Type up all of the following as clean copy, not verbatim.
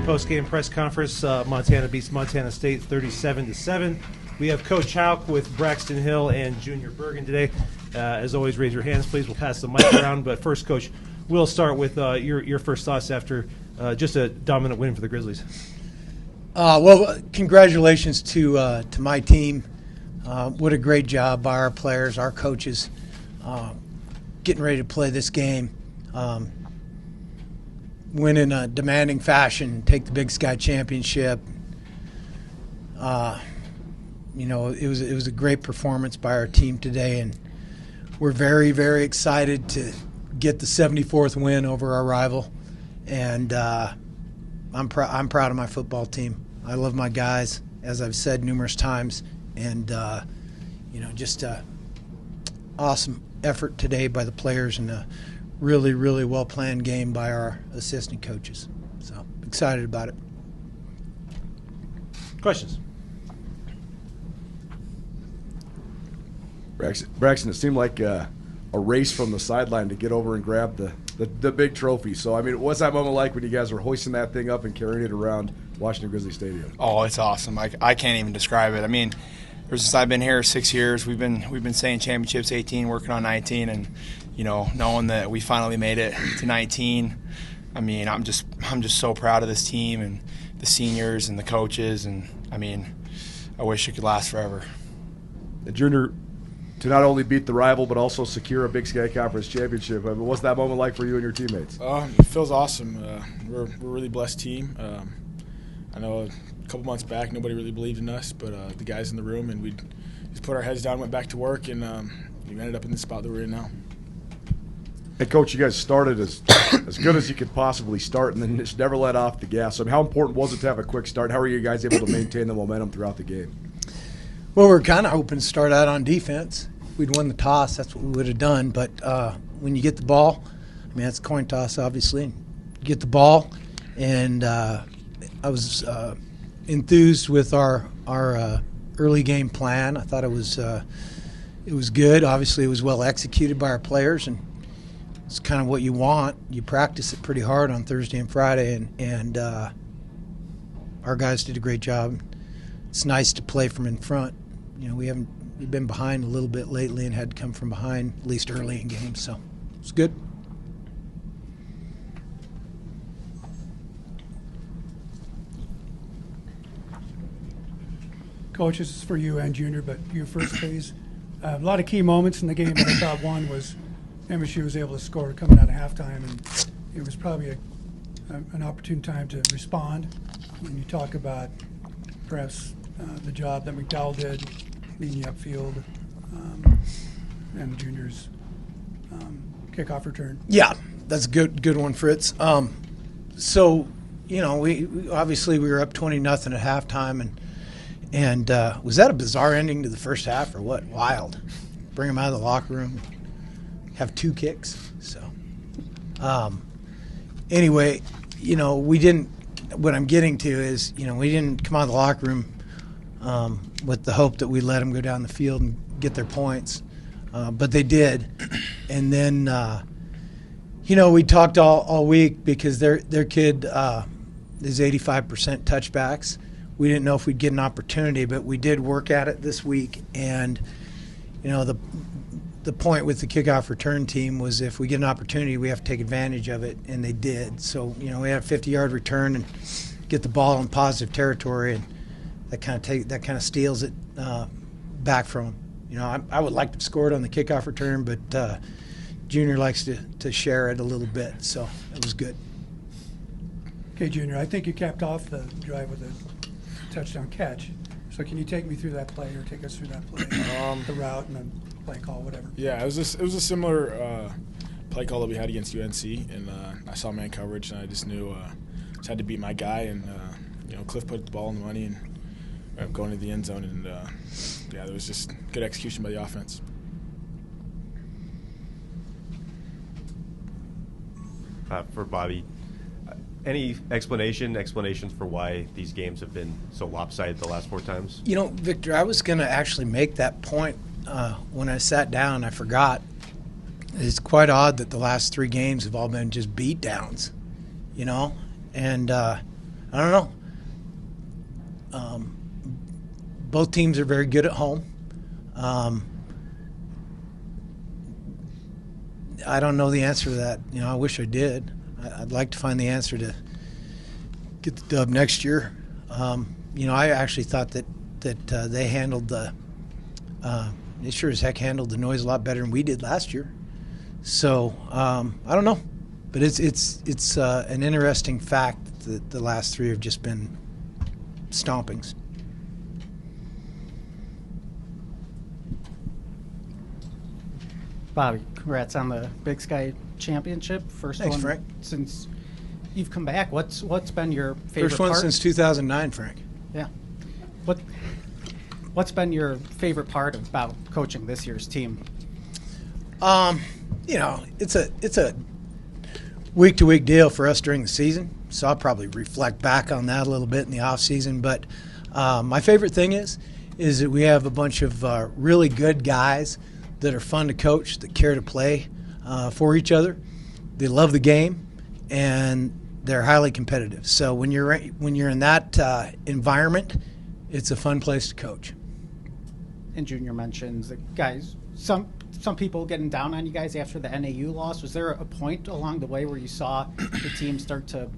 post-game press conference. Montana beats Montana State 37-7. We have Coach Hauck with Braxton Hill and Junior Bergen today. As always, raise your hands, please. We'll pass the mic around. But first, Coach, we'll start with your first thoughts after just a dominant win for the Grizzlies. Well, congratulations to my team. What a great job by our players, our coaches, getting ready to play this game. Win in a demanding fashion, take the Big Sky Championship. It was a great performance by our team today, and we're very, very excited to get the 74th win over our rival. And I'm proud of my football team. I love my guys, as I've said numerous times, and just awesome effort today by the players and a really, really well-planned game by our assistant coaches. So excited about it. Questions? Braxton, it seemed like a race from the sideline to get over and grab the big trophy. So, I mean, what's that moment like when you guys were hoisting that thing up and carrying it around Washington Grizzly Stadium? Oh, it's awesome. I can't even describe it. I mean, ever since I've been here 6 years, we've been saying championships 18, working on 19, and knowing that we finally made it to 19. I mean, I'm just so proud of this team and the seniors and the coaches, and I mean, I wish it could last forever. The Junior, to not only beat the rival but also secure a Big Sky Conference championship. I mean, what's that moment like for you and your teammates? It feels awesome. We're a really blessed team. I know a couple months back nobody really believed in us, but the guys in the room, and we just put our heads down, went back to work, and we ended up in the spot that we're in now. Hey, Coach, you guys started as good as you could possibly start, and then just never let off the gas. So, how important was it to have a quick start? How were you guys able to maintain the momentum throughout the game? Well, we're kind of hoping to start out on defense. If we'd won the toss, that's what we would have done. But when you get the ball, I mean, that's a coin toss, obviously. You get the ball, and I was enthused with our early game plan. I thought it was good. Obviously, it was well executed by our players, and it's kind of what you want. You practice it pretty hard on Thursday and Friday, and our guys did a great job. It's nice to play from in front. We've been behind a little bit lately and had to come from behind, at least early in games, so it's good. Coach, this is for you and Junior, but your first phase, a lot of key moments in the game, but I thought one was MSU was able to score coming out of halftime, and it was probably an opportune time to respond. When you talk about perhaps the job that McDowell did, leading you upfield, and Junior's kickoff return. Yeah, that's a good one, Fritz. We obviously we were up 20-0 at halftime, and was that a bizarre ending to the first half or what? Wild. Bring them out of the locker room, have 2 kicks. So, anyway, we didn't. What I'm getting to is, we didn't come out of the locker room with the hope that we let them go down the field and get their points, but they did. And then, we talked all week because their kid is 85% touchbacks. We didn't know if we'd get an opportunity, but we did work at it this week. And the point with the kickoff return team was if we get an opportunity, we have to take advantage of it, and they did. So we had a 50-yard return and get the ball in positive territory, and that kind of steals it back from them. I would like to score it on the kickoff return, but Junior likes to share it a little bit, so it was good. Okay, Junior, I think you capped off the drive with a touchdown catch. So can you take me through that play, or take us through that play, the route and the play call, whatever? Yeah, it was a similar play call that we had against UNC, and I saw man coverage, and I just knew just had to beat my guy, and Cliff put the ball in the money and going to the end zone, and there was just good execution by the offense. For Bobby, any explanations for why these games have been so lopsided the last 4 times? Victor, I was going to actually make that point when I sat down. I forgot. It's quite odd that the last 3 games have all been just beat downs, and I don't know. Both teams are very good at home. I don't know the answer to that. I wish I did. I'd like to find the answer to get the dub next year. I actually thought that they handled they sure as heck handled the noise a lot better than we did last year. So I don't know, but it's an interesting fact that the last three have just been stompings. Bobby, congrats on the Big Sky Championship. First Thanks, one Frank. since you've come back. What's been your favorite First one part? since 2009, Frank. Yeah. What's been your favorite part about coaching this year's team? It's a week-to-week deal for us during the season, so I'll probably reflect back on that a little bit in the off season. But my favorite thing is that we have a bunch of really good guys that are fun to coach, that care to play for each other. They love the game, and they're highly competitive. So when you're in that environment, it's a fun place to coach. And Junior mentions that guys, some people getting down on you guys after the NAU loss. Was there a point along the way where you saw the team start to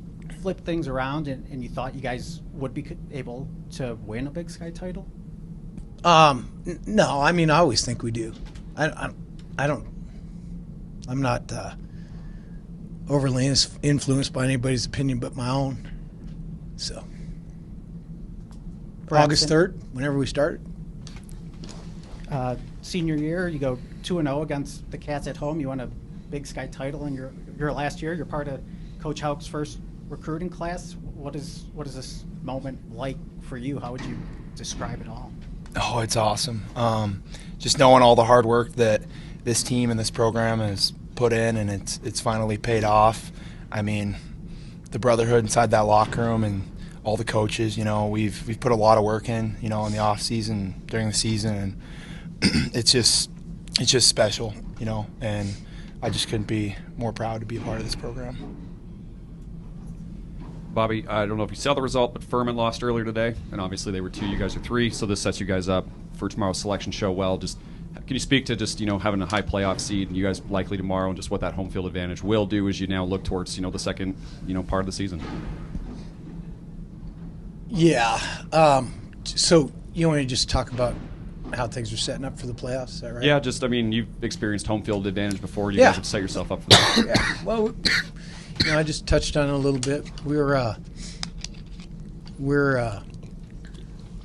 flip things around and you thought you guys would be able to win a Big Sky title? No, I always think we do. I'm not overly influenced by anybody's opinion but my own. So, August 3rd, whenever we started. Senior year, you go 2-0 against the Cats at home. You won a Big Sky title in your last year. You're part of Coach Hauck's first recruiting class. What is this moment like for you? How would you describe it all? Oh, it's awesome. Just knowing all the hard work that this team and this program has put in, and it's finally paid off. The brotherhood inside that locker room and all the coaches, we've put a lot of work in, in the off season, during the season, and it's just special, and I just couldn't be more proud to be a part of this program. Bobby, I don't know if you saw the result, but Furman lost earlier today, and obviously they were 2, you guys are 3, so this sets you guys up for tomorrow's selection show well. Just can you speak to just having a high playoff seed and you guys likely tomorrow, and just what that home field advantage will do as you now look towards the second part of the season? Yeah. So you want to just talk about how things are setting up for the playoffs? Is that right? Yeah, just you've experienced home field advantage before. You Yeah. guys have set yourself up for that. Yeah. Well, I just touched on it a little bit. We're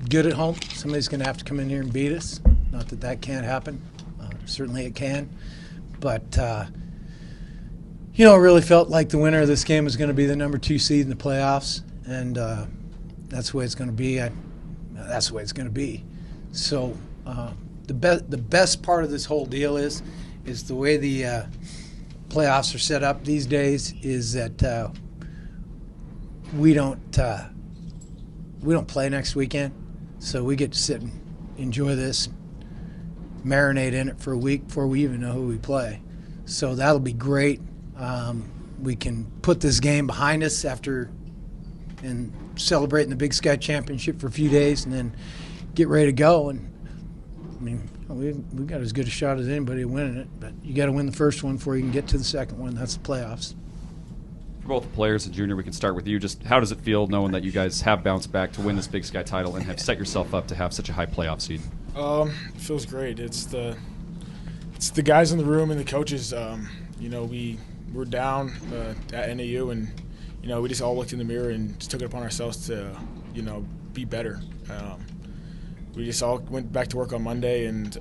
good at home. Somebody's going to have to come in here and beat us. Not that can't happen. Certainly it can. But, it really felt like the winner of this game was going to be the number 2 seed in the playoffs. And that's the way it's going to be. That's the way it's going to be. So the best part of this whole deal is the way the playoffs are set up these days is that we don't play next weekend, so we get to sit and enjoy this, marinate in it for a week before we even know who we play. So that'll be great. We can put this game behind us and celebrating the Big Sky Championship for a few days, and then get ready to go. And we've got as good a shot as anybody at winning it, but you got to win the first one before you can get to the second one. That's the playoffs. For both the players and Junior, we can start with you. Just how does it feel knowing that you guys have bounced back to win this Big Sky title and have set yourself up to have such a high playoff seed? It feels great. It's the guys in the room and the coaches. We're down at NAU, and we just all looked in the mirror and just took it upon ourselves to be better. We just all went back to work on Monday and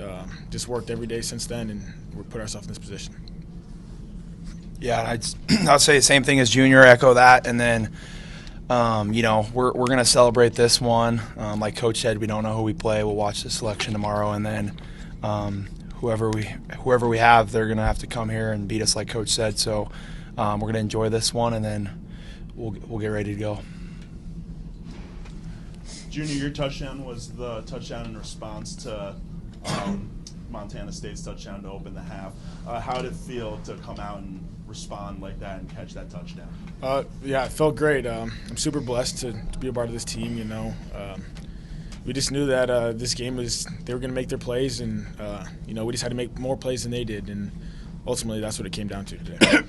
just worked every day since then, and we put ourselves in this position. Yeah, I'd say the same thing as Junior, echo that, and then we're going to celebrate this one. Like Coach said, we don't know who we play. We'll watch the selection tomorrow, and then whoever we have, they're going to have to come here and beat us, like Coach said. So we're going to enjoy this one, and then we'll get ready to go. Junior, your touchdown was the touchdown in response to Montana State's touchdown to open the half. How did it feel to come out and respond like that and catch that touchdown? Yeah, it felt great. I'm super blessed to be a part of this team. We just knew that this game they were going to make their plays, and we just had to make more plays than they did, and ultimately that's what it came down to today.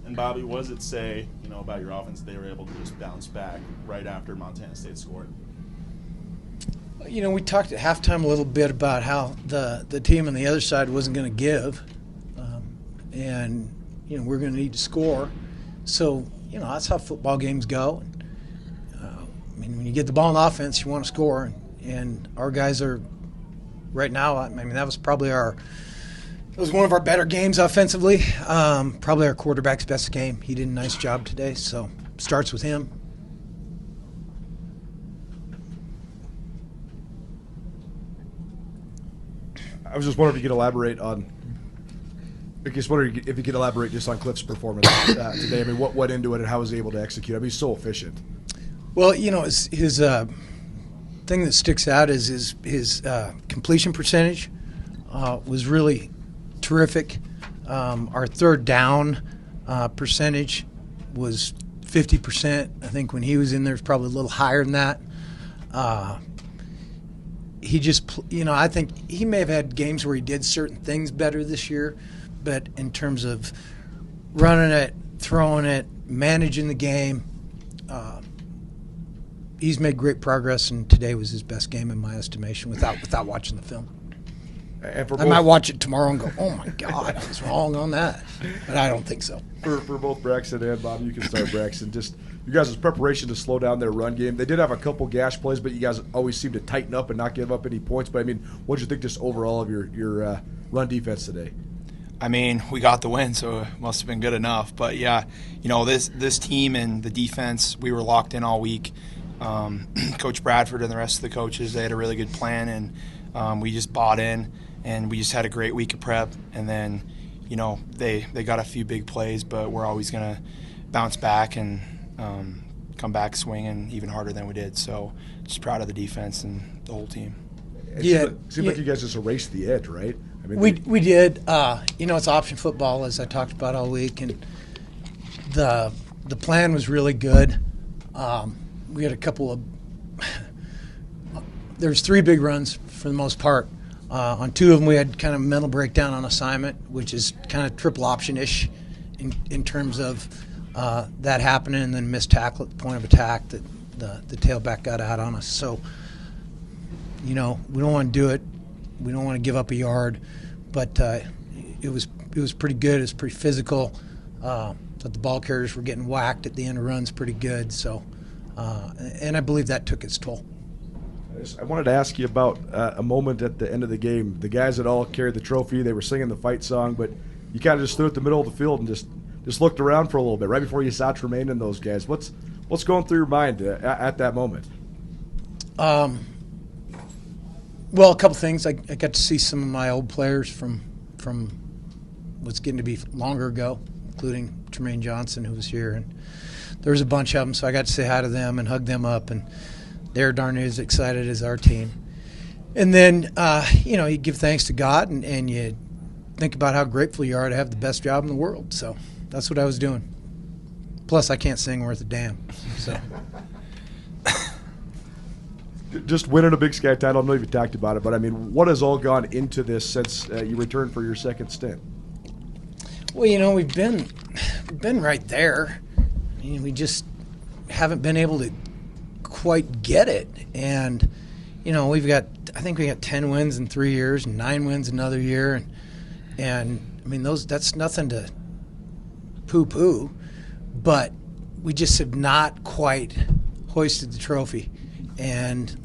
And Bobby, what does it say, about your offense that they were able to just bounce back right after Montana State scored? We talked at halftime a little bit about how the team on the other side wasn't going to give, and we're going to need to score. So that's how football games go. When you get the ball in offense, you want to score, and our guys are right now. That was probably it was one of our better games offensively. Probably our quarterback's best game. He did a nice job today. So starts with him. I was just wondering if you could elaborate on. I just wondering if you could elaborate just on Cliff's performance today. What went into it and how was he able to execute? He's so efficient. Well, his thing that sticks out is his completion percentage was really terrific. Our third down percentage was 50%. I think when he was in there, it was probably a little higher than that. He just, I think he may have had games where he did certain things better this year, but in terms of running it, throwing it, managing the game, he's made great progress, and today was his best game in my estimation without watching the film. And for I might watch it tomorrow and go, oh my God, I was wrong on that. But I don't think so. For both Braxton and Bob, you can start, Braxton. Just you guys' preparation to slow down their run game. They did have a couple gash plays, but you guys always seem to tighten up and not give up any points. But what did you think just overall of your run defense today? We got the win, so it must have been good enough. But yeah, this team and the defense, we were locked in all week. Coach Bradford and the rest of the coaches, they had a really good plan, and we just bought in, and we just had a great week of prep. And then, they got a few big plays, but we're always going to bounce back and come back swinging even harder than we did. So just proud of the defense and the whole team. It seemed like you guys just erased the edge, right? We did. It's option football, as I talked about all week, and the plan was really good. We had a couple of there's 3 big runs for the most part. On 2 of them, we had kind of mental breakdown on assignment, which is kind of triple option-ish in terms of that happening, and then missed tackle at the point of attack that the tailback got out on us. So, we don't want to do it. We don't want to give up a yard, but it was pretty good. It was pretty physical. Thought the ball carriers were getting whacked at the end of runs pretty good. So, and I believe that took its toll. I wanted to ask you about a moment at the end of the game. The guys that all carried the trophy, they were singing the fight song, but you kind of just stood at the middle of the field and just looked around for a little bit right before you saw Tremaine and those guys. What's going through your mind at that moment? Well, a couple things. I got to see some of my old players from what's getting to be longer ago, including Tremaine Johnson, who was here, and there was a bunch of them. So I got to say hi to them and hug them up, and they're darn as excited as our team. And then, you give thanks to God, and you think about how grateful you are to have the best job in the world. So that's what I was doing. Plus, I can't sing worth a damn. So. Just winning a Big Sky title, I know you've talked about it, but what has all gone into this since you returned for your second stint? Well, we've been right there. We just haven't been able to quite get it. And, I think we got 10 wins in 3 years and 9 wins another year. And that's nothing to poo-poo, but we just have not quite hoisted the trophy. And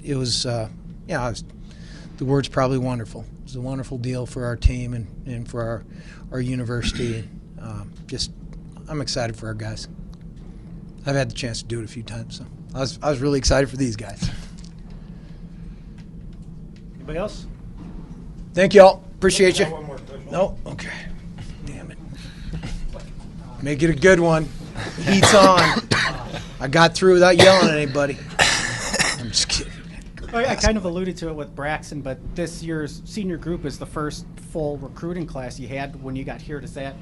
it was, the word's probably wonderful. It was a wonderful deal for our team and for our university. I'm excited for our guys. I've had the chance to do it a few times, so I was really excited for these guys. Anybody else? Thank you all. Appreciate you. No? Okay. Damn it. Make it a good one. Heat's on. I got through without yelling at anybody. I'm just kidding. I kind of alluded to it with Braxton, but this year's senior group is the first full recruiting class you had when you got here. Does that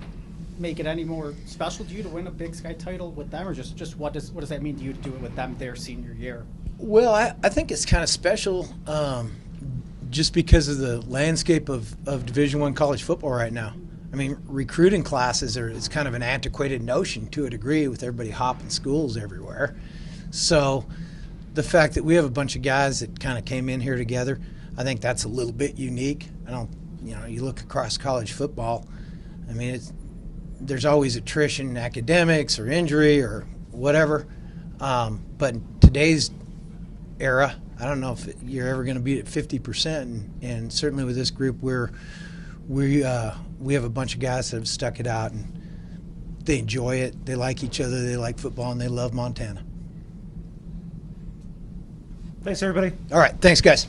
make it any more special to you to win a Big Sky title with them, or just what does that mean to you to do it with them their senior year? Well, I think it's kind of special just because of the landscape of Division I college football right now. I mean, recruiting classes it's kind of an antiquated notion to a degree with everybody hopping schools everywhere. So the fact that we have a bunch of guys that kind of came in here together, I think that's a little bit unique. You look across college football, I mean, there's always attrition in academics or injury or whatever. But in today's era, I don't know if you're ever going to be at 50%. And certainly with this group, we have a bunch of guys that have stuck it out, and they enjoy it. They like each other. They like football, and they love Montana. Thanks, everybody. All right. Thanks, guys.